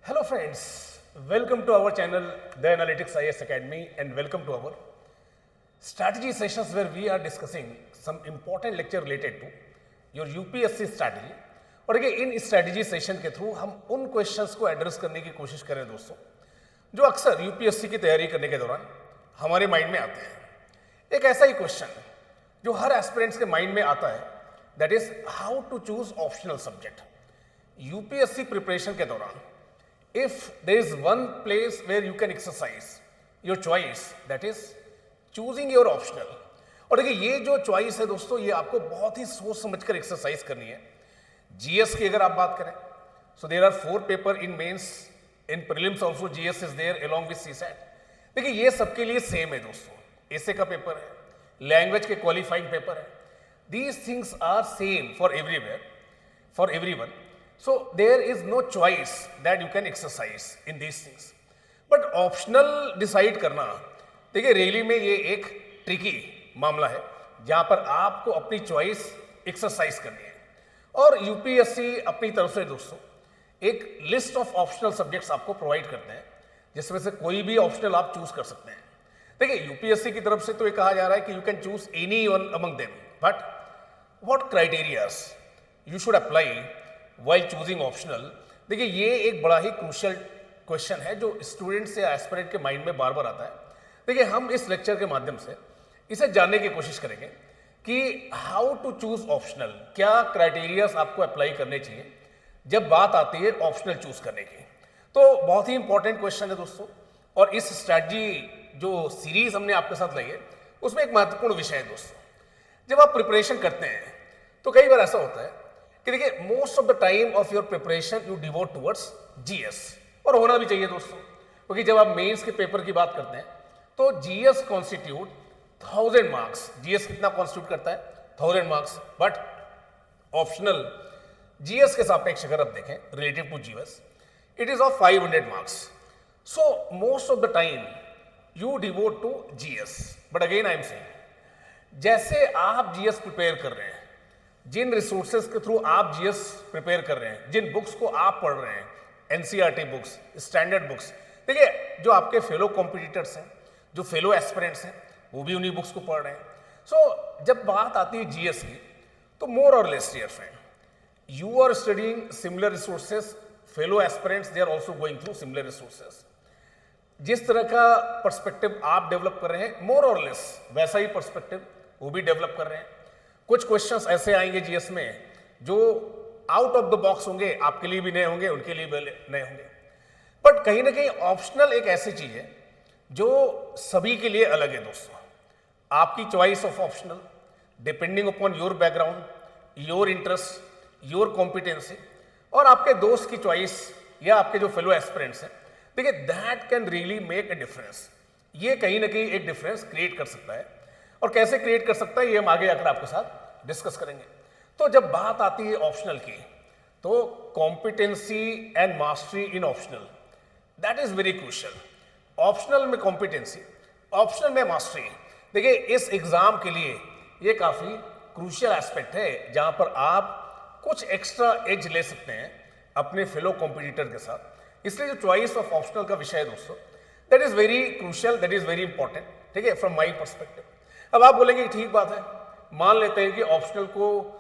Hello friends, welcome to our channel The Analytics IAS Academy and welcome to our strategy sessions where we are discussing some important lecture related to your UPSC strategy। और देखिए इन strategy session के through हम उन questions को address करने की कोशिश करें दोस्तों जो अक्सर यूपीएससी की तैयारी करने के दौरान हमारे माइंड में आते हैं। एक ऐसा ही क्वेश्चन जो हर एस्पिरेंट्स के माइंड में आता है, that is how to choose optional subject. UPSC preparation के दौरान if there is one place where you can exercise your choice, that is choosing your optional। और देखिए ये जो चॉइस है दोस्तों, ये आपको बहुत ही सोच समझकर एक्सरसाइज करनी है। जीएस की अगर आप बात करें, so there are 4 paper in mains, in prelims also GS is there along with CSAT. देखिए ये सबके लिए सेम है दोस्तों, एसे का पेपर है, लैंग्वेज के क्वालिफाइंग पेपर है। These things are same for everywhere, for everyone. So there is no choice that you can exercise in these things, but optional decide करना, देखिए रियली में ये एक ट्रिकी मामला है जहाँ पर आपको अपनी चॉइस एक्सरसाइज करनी है। और यूपीएससी अपनी तरफ से दोस्तों एक लिस्ट ऑफ ऑप्शनल सब्जेक्ट्स आपको प्रोवाइड करते हैं जिसमें से कोई भी ऑप्शनल आप चूज कर सकते हैं। देखिए यूपीएससी की तरफ से तो ये कहा जा रहा है कि you can choose any one among them, but what criterias you should apply while choosing optional. देखिए ये एक बड़ा ही क्रूशियल क्वेश्चन है जो स्टूडेंट से एस्पिरेंट के माइंड में बार बार आता है। देखिए हम इस लेक्चर के माध्यम से इसे जानने की कोशिश करेंगे कि हाउ टू चूज ऑप्शनल, क्या क्राइटेरियाज आपको अप्लाई करने चाहिए जब बात आती है ऑप्शनल चूज करने की। तो बहुत ही इंपॉर्टेंट क्वेश्चन है दोस्तों, और इस स्ट्रैटेजी जो सीरीज हमने आपके साथ लाई है उसमें एक महत्वपूर्ण विषय है दोस्तों। जब आप प्रिपरेशन करते हैं तो कई बार ऐसा होता है कि देखिए most of the time of your preparation you devote towards GS, और होना भी चाहिए दोस्तों, क्योंकि जब आप मेंस के पेपर की बात करते हैं तो जीएस कॉन्स्टिट्यूट 1000 मार्क्स। जीएस कितना कॉन्स्टिट्यूट करता है? 1000 मार्क्स। बट ऑप्शनल जीएस के सापेक्ष अगर आप देखें relative to GS, it is of 500 marks. So most of the time you devote to GS. But again I am saying, जैसे आप जीएस प्रिपेयर कर रहे हैं, जिन रिसोर्सेज के थ्रू आप जीएस प्रिपेयर कर रहे हैं, जिन बुक्स को आप पढ़ रहे हैं, एनसीईआरटी बुक्स, स्टैंडर्ड बुक्स, देखिए जो आपके फेलो कॉम्पिटिटर्स हैं, जो फेलो एस्पिरेंट्स हैं, वो भी उन्हीं बुक्स को पढ़ रहे हैं। सो जब बात आती है जीएस की, तो मोर और less dear friend, you are studying similar resources, fellow aspirants they are also going through similar resources. जिस तरह का पर्सपेक्टिव आप डेवलप कर रहे हैं, मोर और लेस वैसा ही पर्सपेक्टिव वो भी डेवलप कर रहे हैं। कुछ क्वेश्चंस ऐसे आएंगे जीएस में जो आउट ऑफ द बॉक्स होंगे, आपके लिए भी नए होंगे, उनके लिए भी नए होंगे। बट कहीं ना कहीं ऑप्शनल एक ऐसी चीज है जो सभी के लिए अलग है दोस्तों। आपकी choice of optional depending upon your background, your interest, your competency, और आपके दोस्त की चॉइस या आपके जो फेलो एस्पिरेंट्स हैं, देखिए that can really make a difference. ये कहीं ना कहीं एक डिफरेंस क्रिएट कर सकता है, और कैसे क्रिएट कर सकता है ये हम आगे आकर आपके साथ डिस्कस करेंगे। तो जब बात आती है ऑप्शनल की, तो competency and mastery in optional, that is very crucial. Optional में कॉम्पिटेंसी, ऑप्शनल में मास्टरी, देखिए इस एग्जाम के लिए ये काफी क्रूशियल एस्पेक्ट है जहां पर आप कुछ एक्स्ट्रा एज ले सकते हैं अपने फेलो कॉम्पिटिटर के साथ। इसलिए जो चॉइस ऑफ ऑप्शनल का विषय है दोस्तों, that is very crucial, that is very important, ठीक है, फ्रॉम माई पर्सपेक्टिव। अब आप बोलेंगे ठीक बात है, मान लेते हैं कि ऑप्शनल को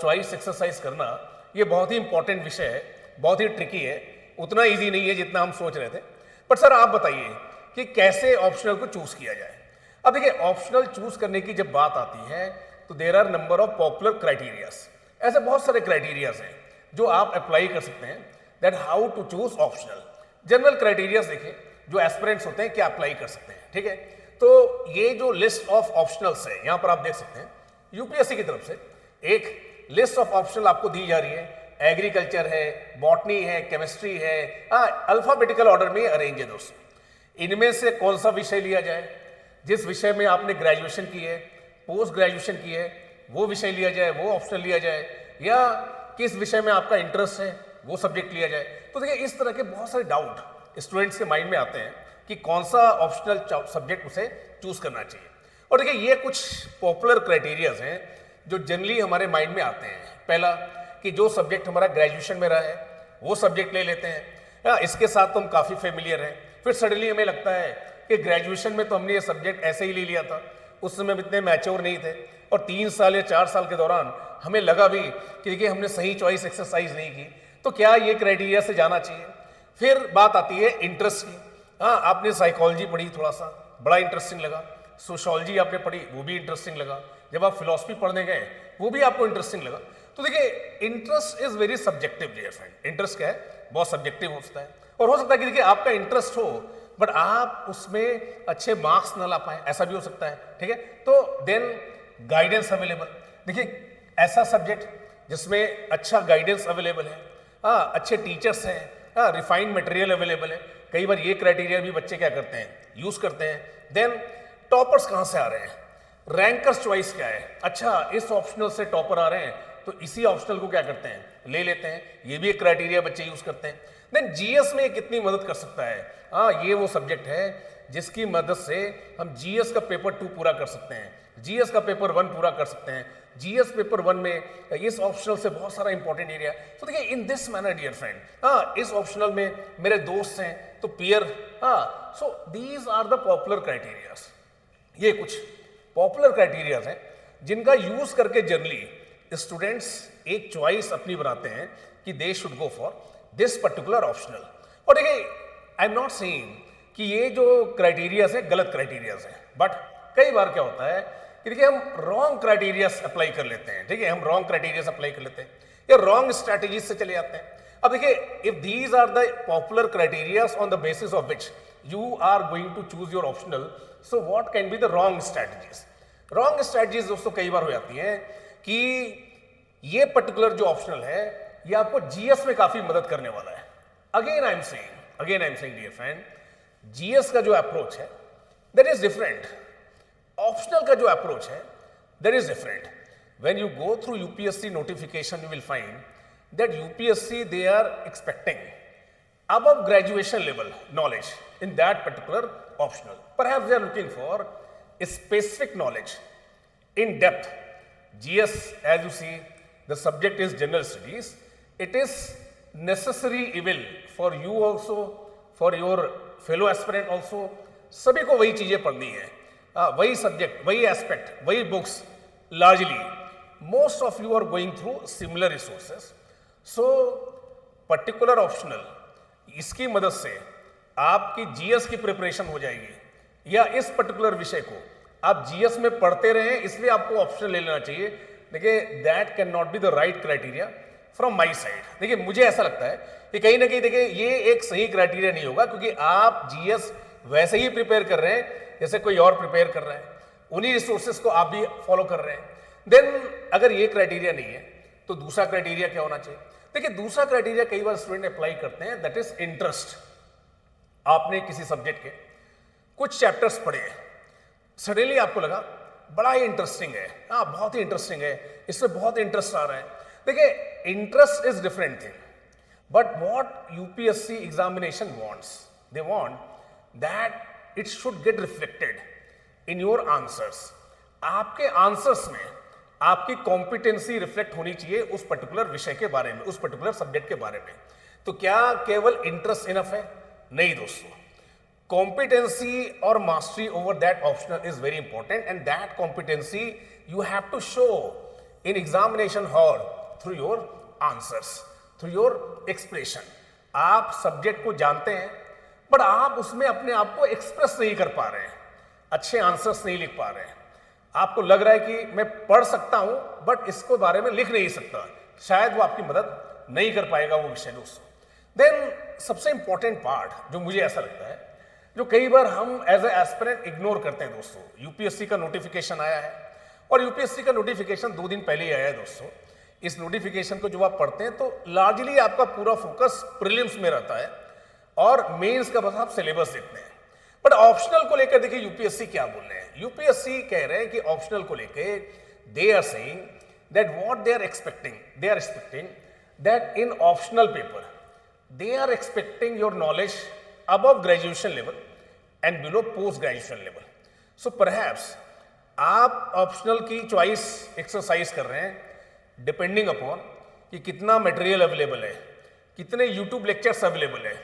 चॉइस एक्सरसाइज करना ये बहुत ही इंपॉर्टेंट विषय है, बहुत ही ट्रिकी है, उतना इजी नहीं है जितना हम सोच रहे थे। बट सर आप बताइए कि कैसे ऑप्शनल को चूज किया जाए। अब देखिए ऑप्शनल चूज करने की जब बात आती है तो there are number of popular criterias. ऐसे बहुत सारे क्राइटेरियाज हैं जो आप अप्लाई कर सकते हैं, that how to choose optional. General criterias देखिए जो एस्पिरेंट्स होते हैं क्या अप्लाई कर सकते हैं, ठीक है। तो ये जो लिस्ट ऑफ ऑप्शनल्स है यहां पर आप देख सकते हैं यूपीएससी की तरफ से एक लिस्ट ऑफ ऑप्शनल आपको दी जा रही है। एग्रीकल्चर है, बॉटनी है, केमिस्ट्री है, अल्फाबेटिकल ऑर्डर में अरेंज है दोस्तों। इनमें से कौन सा विषय लिया जाए, जिस विषय में आपने ग्रेजुएशन की है, पोस्ट ग्रेजुएशन की है, वो विषय लिया जाए, वो ऑप्शनल लिया जाए, या किस विषय में आपका इंटरेस्ट है वो सब्जेक्ट लिया जाए। तो देखिए इस तरह के बहुत सारे डाउट स्टूडेंट्स के माइंड में आते हैं कि कौन सा ऑप्शनल सब्जेक्ट उसे चूज करना चाहिए। और देखिए ये कुछ पॉपुलर क्राइटेरियाज हैं जो जनरली हमारे माइंड में आते हैं। पहला कि जो सब्जेक्ट हमारा ग्रेजुएशन में रहा है वो सब्जेक्ट ले लेते हैं। इसके साथ तो हम काफ़ी फेमिलियर हैं। फिर सडनली हमें लगता है कि ग्रेजुएशन में तो हमने ये सब्जेक्ट ऐसे ही ले लिया था, उस समय हम इतने मैच्योर नहीं थे, और 3 साल या 4 साल के दौरान हमें लगा भी कि देखिए हमने सही चॉइस एक्सरसाइज नहीं की, तो क्या ये क्राइटेरिया से जाना चाहिए। फिर बात आती है इंटरेस्ट की। हाँ, आपने साइकोलॉजी पढ़ी, थोड़ा सा बड़ा इंटरेस्टिंग लगा, सोशोलॉजी आपने पढ़ी, वो भी इंटरेस्टिंग लगा, जब आप फिलॉसफी पढ़ने गए वो भी आपको इंटरेस्टिंग लगा। तो देखिए interest is very subjective dear friend. Interest क्या है, बहुत सब्जेक्टिव होता है, और हो सकता है कि देखिए आपका इंटरेस्ट हो बट आप उसमें अच्छे मार्क्स ना ला पाए, ऐसा भी हो सकता है, ठीक है। तो देन गाइडेंस अवेलेबल, देखिए ऐसा सब्जेक्ट जिसमें अच्छा गाइडेंस अवेलेबल है, हाँ अच्छे टीचर्स हैं, हाँ रिफाइंड मटेरियल अवेलेबल है, कई बार ये क्राइटेरिया भी बच्चे क्या करते हैं, यूज करते हैं। देन टॉपर्स कहाँ से आ रहे हैं, रैंकर्स चॉइस क्या है, अच्छा इस ऑप्शनल से टॉपर आ रहे हैं तो इसी ऑप्शनल को क्या करते हैं, ले लेते हैं, ये भी एक क्राइटेरिया बच्चे यूज करते हैं। देन जीएस में कितनी मदद कर सकता है, हाँ ये वो सब्जेक्ट है जिसकी मदद से हम जीएस का पेपर 2 पूरा कर सकते हैं, जीएस का पेपर 1 पूरा कर सकते हैं, जीएस पेपर 1 में इस ऑप्शनल से बहुत सारा इंपॉर्टेंट एरिया। तो देखिए in this manner dear friend, हाँ इस ऑप्शनल में मेरे दोस्त हैं तो पीयर, हाँ so these are the popular criterias. ये कुछ पॉपुलर क्राइटेरियाज हैं जिनका यूज करके जनरली स्टूडेंट्स एक चॉइस अपनी बनाते हैं कि they should go for this particular optional. और देखिए आई एम नॉट सेइंग कि ये जो क्राइटेरियाज है गलत क्राइटेरियाज है, बट कई बार क्या होता है कि देखिए हम रॉन्ग क्राइटेरियाज अप्लाई कर लेते हैं, ठीक है, हम रॉन्ग क्राइटेरियाज अप्लाई कर लेते हैं या रॉन्ग स्ट्रैटेजीज से चले जाते हैं। अब देखिए if these are the popular criterias on the basis of which you are going to choose your optional, so what can be the wrong strategies. Wrong strategies दोस्तों कई बार हो जाती हैं कि ये पर्टिकुलर जो ऑप्शनल है ये आपको जीएस में काफी मदद करने वाला है। Again I am saying dear friend, GS का जो अप्रोच है दैट इज डिफरेंट, ऑप्शनल का जो अप्रोच है that is different. When you go through UPSC notification you will find that UPSC they are expecting above graduation level knowledge in that particular optional. Perhaps they are looking for a specific knowledge in depth. GS, as you see, the subject is general studies. It is necessary evil for you also, for your fellow aspirant also. सभी को वही चीजें पढ़नी है, वही subject, वही aspect, वही books. Largely, most of you are going through similar resources. So, particular optional इसकी मदद से आपकी जीएस की प्रिपरेशन हो जाएगी, या इस पर्टिकुलर विषय को आप जीएस में पढ़ते रहें इसलिए आपको ऑप्शन ले लेना चाहिए। देखिए that can not be the right criteria from my side. देखिए मुझे ऐसा लगता है कि कहीं ना कहीं देखिए ये एक सही क्राइटेरिया नहीं होगा, क्योंकि आप जीएस वैसे ही प्रिपेयर कर रहे हैं जैसे कोई और प्रिपेयर कर रहा है, उन्हीं रिसोर्सेज को आप भी फॉलो कर रहे हैं। देन अगर ये क्राइटेरिया नहीं है तो दूसरा क्राइटेरिया क्या होना चाहिए। देखिए दूसरा क्राइटेरिया कई बार स्टूडेंट अप्लाई करते हैं, दैट इज इंटरेस्ट। आपने किसी सब्जेक्ट के कुछ चैप्टर्स पढ़े, सडनली आपको लगा बड़ा ही इंटरेस्टिंग है, हाँ बहुत ही इंटरेस्टिंग है, इसमें बहुत इंटरेस्ट आ रहा है। देखिए interest is different thing, but what UPSC examination wants, they want that it should get reflected in your answers. आपके आंसर्स में आपकी कॉम्पिटेंसी रिफ्लेक्ट होनी चाहिए उस पर्टिकुलर विषय के बारे में, उस पर्टिकुलर सब्जेक्ट के बारे में। तो क्या केवल इंटरेस्ट इनफ है? नहीं दोस्तों, कॉम्पिटेंसी और mastery over that optional is very important, and that competency you have to show in examination hall through your answers, through your expression. आप सब्जेक्ट को जानते हैं बट आप उसमें अपने आप को एक्सप्रेस नहीं कर पा रहे हैं, अच्छे आंसर्स नहीं लिख पा रहे हैं, आपको लग रहा है कि मैं पढ़ सकता हूं बट इसको बारे में लिख नहीं सकता, शायद वो आपकी मदद नहीं कर पाएगा वो विषय दोस्तों। देन सबसे इंपॉर्टेंट पार्ट जो मुझे ऐसा लगता है, जो कई बार हम एज ए एस्पिरेंट इग्नोर करते हैं दोस्तों, यूपीएससी का नोटिफिकेशन आया है और यूपीएससी का नोटिफिकेशन 2 दिन पहले ही आया है दोस्तों। इस नोटिफिकेशन को जब आप पढ़ते हैं तो लार्जली आपका पूरा फोकस प्रीलिम्स में रहता है और मेंस का बस आप सिलेबस देखते हैं। बट ऑप्शनल को लेकर देखिए यूपीएससी क्या बोल रहे हैं। यूपीएससी कह रहे हैं कि ऑप्शनल को लेकर they are saying that what they are expecting that in optional paper they are expecting your knowledge above graduation level and below post graduation level. So perhaps आप ऑप्शनल की चॉइस एक्सरसाइज कर रहे हैं depending upon कि कितना material available है, कितने YouTube lectures available है,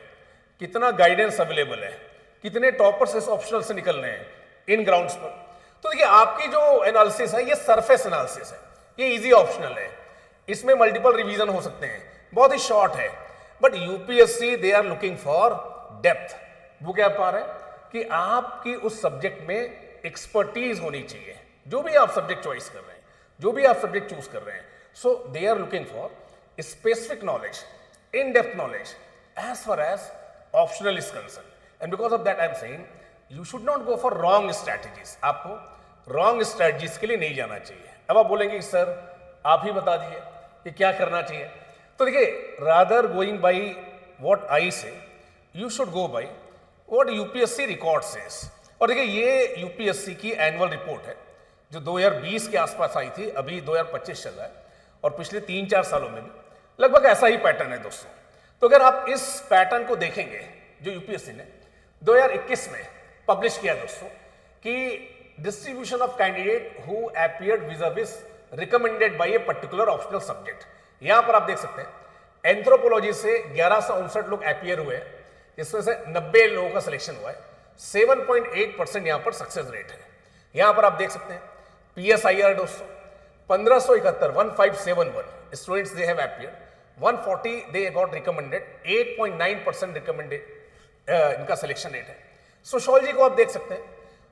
कितना गाइडेंस अवेलेबल है, कितने टॉपर्स इस ऑप्शनल से निकल रहे हैं इन ग्राउंड्स पर। तो देखिए आपकी जो एनालिसिस है ये सरफेस एनालिसिस है, ये इजी ऑप्शनल है, इसमें मल्टीपल रिवीजन हो सकते हैं, बहुत ही शॉर्ट है। But UPSC they are looking for depth. वो क्या पा रहे हैं कि आपकी उस सब्जेक्ट में एक्सपर्टीज होनी चाहिए, जो भी आप सब्जेक्ट चॉइस कर रहे हैं, जो भी आप सब्जेक्ट चूज कर रहे हैं। So they are looking for specific knowledge, in depth knowledge as far as optional is concern. And because of that I am saying you should not go for wrong strategies. आपको wrong strategies के लिए नहीं जाना चाहिए। अब आप बोलेंगे sir आप ही बता दीजिए कि क्या करना चाहिए। तो देखिए rather going by what I say, you should go by what UPSC record says. और देखिए ये यूपीएससी की एनुअल रिपोर्ट है जो 2020 के आसपास आई थी, अभी 2025 चल रहा है, और पिछले 3-4 सालों में भी लगभग ऐसा ही पैटर्न है दोस्तों। तो अगर आप इस पैटर्न को देखेंगे जो यूपीएससी ने 2021 में पब्लिश किया दोस्तों, कि distribution of candidate who appeared विज़ recommended by a particular optional subject. यहां पर आप देख सकते हैं एंथ्रोपोलॉजी से 1159 लोग अपीयर हुए, जिसमें से 90 लोगों का सिलेक्शन हुआ है। 7.8% यहां पर सक्सेस रेट है। यहां पर आप देख सकते हैं पीएसआईआर दोस्तों 1571 students they have appeared, 140 they got recommended, 8.9% recommended इनका सिलेक्शन रेट है। सोशियोलॉजी को आप देख सकते हैं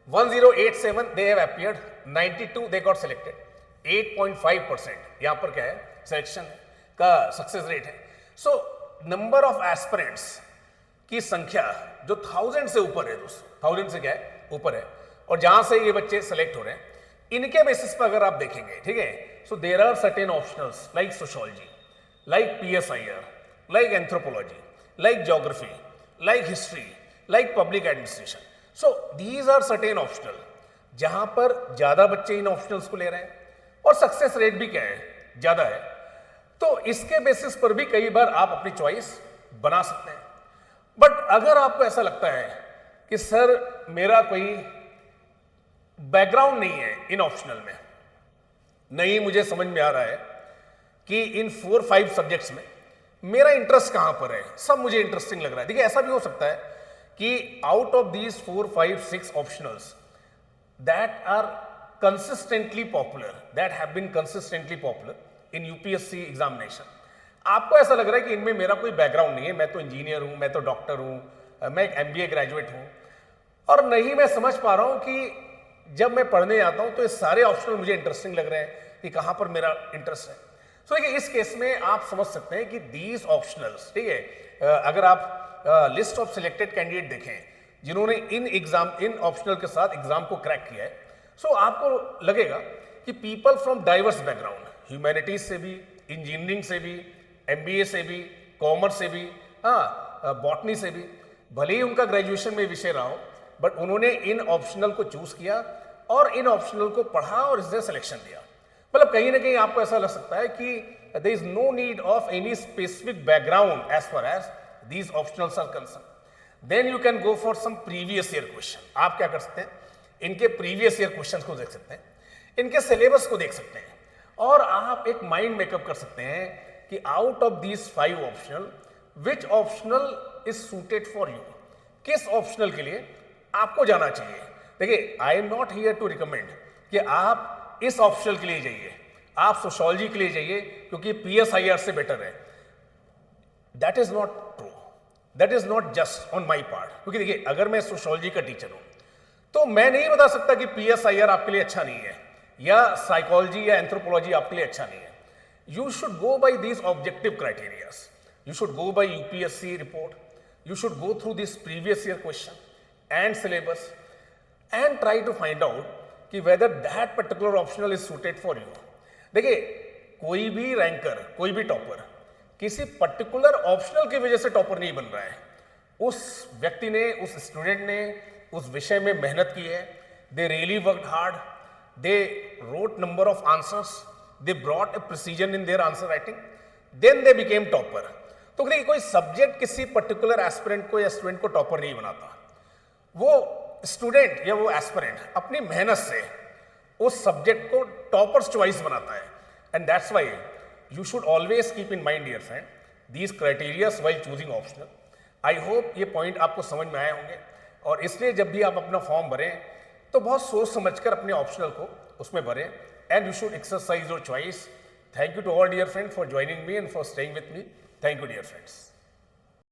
1087 they have appeared, 92 they got selected, 8.5% यहां पर क्या है सिलेक्शन का सक्सेस रेट है। सो नंबर ऑफ एस्पिरेंट्स की संख्या जो 1000 से ऊपर है दोस्तों, 1000 से क्या है ऊपर है, और जहां से ये बच्चे सेलेक्ट हो रहे हैं इनके बेसिस पर अगर आप देखेंगे, ठीक है। So there are certain optionals like sociology, like PSIR, like anthropology, like geography, like history, like public administration. So these are certain optional जहां पर ज्यादा बच्चे इन ऑप्शनल्स को ले रहे हैं और सक्सेस रेट भी क्या है ज्यादा है। तो इसके बेसिस पर भी कई बार आप अपनी चॉइस बना सकते हैं। बट अगर आपको ऐसा लगता है कि सर मेरा कोई बैकग्राउंड नहीं है इन ऑप्शनल में, नहीं मुझे समझ में आ रहा है कि इन 4-5 सब्जेक्ट्स में मेरा इंटरेस्ट कहां पर है, सब मुझे इंटरेस्टिंग लग रहा है। देखिए ऐसा भी हो सकता है कि out of these 4, 5, 6 optionals that are consistently popular, that have been consistently popular in UPSC examination, आपको ऐसा लग रहा है कि इनमें मेरा कोई बैकग्राउंड नहीं है, मैं तो इंजीनियर हूं, मैं तो डॉक्टर हूं, मैं एक MBA ग्रेजुएट हूं, और नहीं मैं समझ पा रहा हूं कि जब मैं पढ़ने आता हूं तो ये सारे ऑप्शनल मुझे इंटरेस्टिंग लग रहे हैं कि कहां पर मेरा इंटरेस्ट है। सो देखिए इस केस में आप समझ सकते हैं कि दीज ऑप्शनल्स, ठीक है, अगर आप लिस्ट ऑफ सिलेक्टेड कैंडिडेट देखें जिन्होंने इन ऑप्शनल के साथ एग्जाम को क्रैक किया है, सो आपको लगेगा कि people from diverse background, humanities से भी, इंजीनियरिंग से भी, MBA से भी, कॉमर्स से भी, बॉटनी से भी, भले ही उनका ग्रेजुएशन में विषय रहा हो, बट उन्होंने इन ऑप्शनल को चूज किया और इन ऑप्शनल को पढ़ा और इसने सिलेक्शन दिया। मतलब कहीं ना कहीं आपको ऐसा लग सकता है कि there is no need of any specific background as far as these optionals are concern. Then you can go for some previous year question. आप क्या कर सकते हैं, इनके प्रीवियस ईयर क्वेश्चंस को देख सकते हैं, इनके सिलेबस को देख सकते हैं, और आप एक माइंड मेकअप कर सकते हैं कि out of these 5 optional which optional is suited for you, किस ऑप्शनल के लिए आपको जाना चाहिए। देखिए I am not here to recommend कि आप इस ऑप्शनल के लिए जाइए, आप सोशियोलॉजी के लिए जाइए क्योंकि PSIR से बेटर है। That is not true, that is not just on my part. क्योंकि देखिए अगर मैं सोशियोलॉजी का टीचर हूं तो मैं नहीं बता सकता कि PSIR आपके लिए अच्छा नहीं है या साइकोलॉजी या एंथ्रोपोलॉजी आपके लिए अच्छा नहीं है। You should go by these objective criterias, you should go by UPSC report, you should go through this previous year question and syllabus and try to find out कि whether that particular optional is suited for you. देखिए कोई भी ranker, कोई भी topper किसी particular optional की वजह से टॉपर नहीं बन रहा है। उस व्यक्ति ने, उस स्टूडेंट ने उस विषय में मेहनत की है, they really worked hard, they wrote number of answers, they brought a precision in their answer writing, then they became topper. तो देखिए कोई सब्जेक्ट किसी पर्टिकुलर एस्पिरेंट को या स्टूडेंट को टॉपर नहीं बनाता, वो स्टूडेंट या वो एस्पिरेंट अपनी मेहनत से उस सब्जेक्ट को टॉपर्स चॉइस बनाता है। And that's why you should always keep in mind dear friend these criteria while choosing optional. I hope ये पॉइंट आपको समझ में आए होंगे और इसलिए जब भी आप अपना फॉर्म भरें तो बहुत सोच समझकर अपने ऑप्शनल को उसमें भरें and you should exercise your choice. Thank you to all dear friends for joining me and for staying with me. Thank you dear friends.